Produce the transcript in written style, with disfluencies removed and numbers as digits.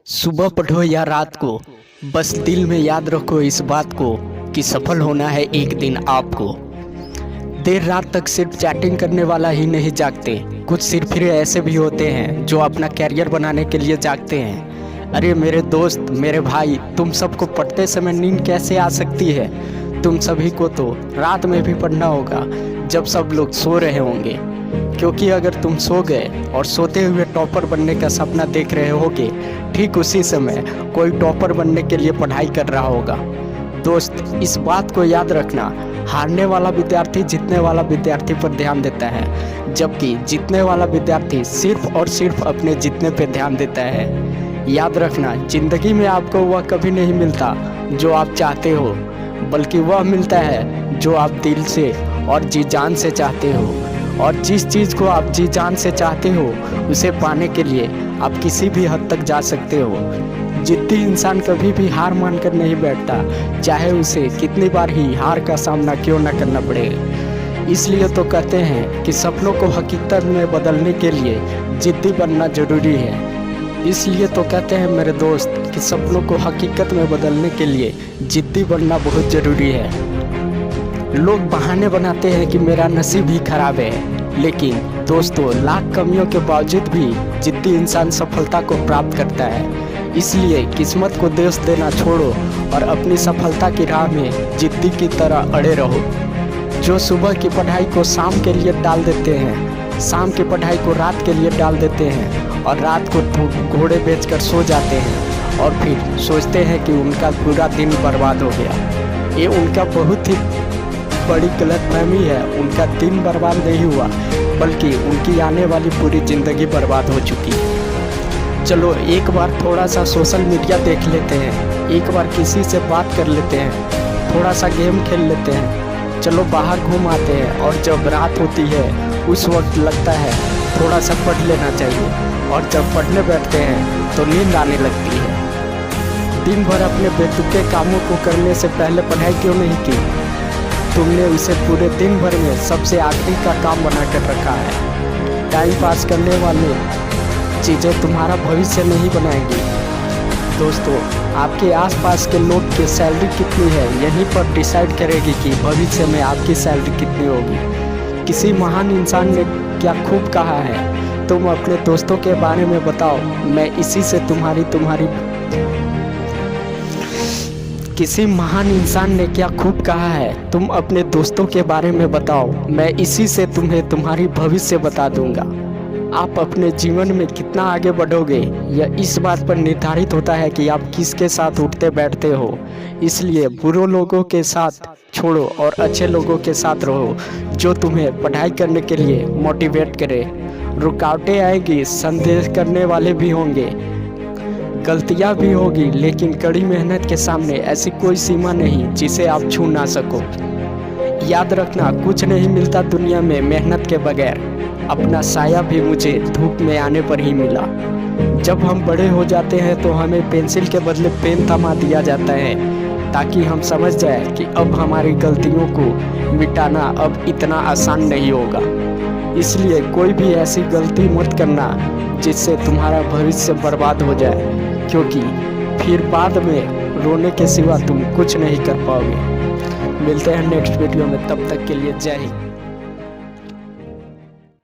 सुबह पढ़ो या रात को, बस दिल में याद रखो इस बात को कि सफल होना है एक दिन आपको। देर रात तक सिर्फ चैटिंग करने वाला ही नहीं जागते, कुछ सिर्फ फिर ऐसे भी होते हैं जो अपना कैरियर बनाने के लिए जागते हैं। अरे मेरे दोस्त, मेरे भाई, तुम सबको पढ़ते समय नींद कैसे आ सकती है? तुम सभी को तो रात में भी पढ़ना होगा जब सब लोग सो रहे होंगे, क्योंकि अगर तुम सो गए और सोते हुए टॉपर बनने का सपना देख रहे होगे, ठीक उसी समय कोई टॉपर बनने के लिए पढ़ाई कर रहा होगा। दोस्त, इस बात को याद रखना, हारने वाला विद्यार्थी जीतने वाला विद्यार्थी पर ध्यान देता है, जबकि जीतने वाला विद्यार्थी सिर्फ और सिर्फ अपने जीतने पर ध्यान देता है। याद रखना, जिंदगी में आपको वह कभी नहीं मिलता जो आप चाहते हो, बल्कि वह मिलता है जो आप दिल से और जी जान से चाहते हो। और जिस चीज़ को आप जी जान से चाहते हो, उसे पाने के लिए आप किसी भी हद तक जा सकते हो। जिद्दी इंसान कभी भी हार मानकर नहीं बैठता, चाहे उसे कितनी बार ही हार का सामना क्यों न करना पड़े। इसलिए तो कहते हैं कि सपनों को हकीकत में बदलने के लिए जिद्दी बनना जरूरी है। इसलिए तो कहते हैं मेरे दोस्त कि सपनों को हकीकत में बदलने के लिए जिद्दी बनना बहुत ज़रूरी है। लोग बहाने बनाते हैं कि मेरा नसीब ही खराब है, लेकिन दोस्तों, लाख कमियों के बावजूद भी जिद्दी इंसान सफलता को प्राप्त करता है। इसलिए किस्मत को दोष देना छोड़ो और अपनी सफलता की राह में जिद्दी की तरह अड़े रहो। जो सुबह की पढ़ाई को शाम के लिए डाल देते हैं, शाम की पढ़ाई को रात के लिए डाल देते हैं और रात को घोड़े बेचकर सो जाते हैं और फिर सोचते हैं कि उनका पूरा दिन बर्बाद हो गया। ये उनका बहुत ही बड़ी गलतफहमी है। उनका दिन बर्बाद नहीं हुआ, बल्कि उनकी आने वाली पूरी ज़िंदगी बर्बाद हो चुकी है। चलो एक बार थोड़ा सा सोशल मीडिया देख लेते हैं, एक बार किसी से बात कर लेते हैं, थोड़ा सा गेम खेल लेते हैं, चलो बाहर घूम आते हैं। और जब रात होती है उस वक्त लगता है थोड़ा सा पढ़ लेना चाहिए, और जब पढ़ने बैठते हैं तो नींद आने लगती है। दिन भर अपने बेतुके कामों को करने से पहले पढ़ाई क्यों नहीं की? तुमने उसे पूरे दिन भर में सबसे आखिरी का काम बना कर रखा है। टाइम पास करने वाले चीज़ें तुम्हारा भविष्य नहीं बनाएंगी। दोस्तों, आपके आसपास के लोग की सैलरी कितनी है, यहीं पर डिसाइड करेगी कि भविष्य में आपकी सैलरी कितनी होगी। किसी महान इंसान ने क्या खूब कहा है, तुम अपने दोस्तों के बारे में बताओ, मैं इसी से किसी महान इंसान ने क्या खूब कहा है, तुम अपने दोस्तों के बारे में बताओ, मैं इसी से तुम्हें तुम्हारी भविष्य बता दूंगा। आप अपने जीवन में कितना आगे बढ़ोगे, यह इस बात पर निर्धारित होता है कि आप किसके साथ उठते बैठते हो। इसलिए बुरे लोगों के साथ छोड़ो और अच्छे लोगों के साथ रहो, जो तुम्हें पढ़ाई करने के लिए मोटिवेट करे। रुकावटें आएगी, संदेह करने वाले भी होंगे, गलतियां भी होगी, लेकिन कड़ी मेहनत के सामने ऐसी कोई सीमा नहीं जिसे आप छू ना सको। याद रखना, कुछ नहीं मिलता दुनिया में मेहनत के बगैर। अपना साया भी मुझे धूप में आने पर ही मिला। जब हम बड़े हो जाते हैं तो हमें पेंसिल के बदले पेन थमा दिया जाता है, ताकि हम समझ जाए कि अब हमारी गलतियों को मिटाना अब इतना आसान नहीं होगा। इसलिए कोई भी ऐसी गलती मत करना जिससे तुम्हारा भविष्य बर्बाद हो जाए, क्योंकि फिर बाद में रोने के सिवा तुम कुछ नहीं कर पाओगे। मिलते हैं नेक्स्ट वीडियो में, तब तक के लिए जय हिंद।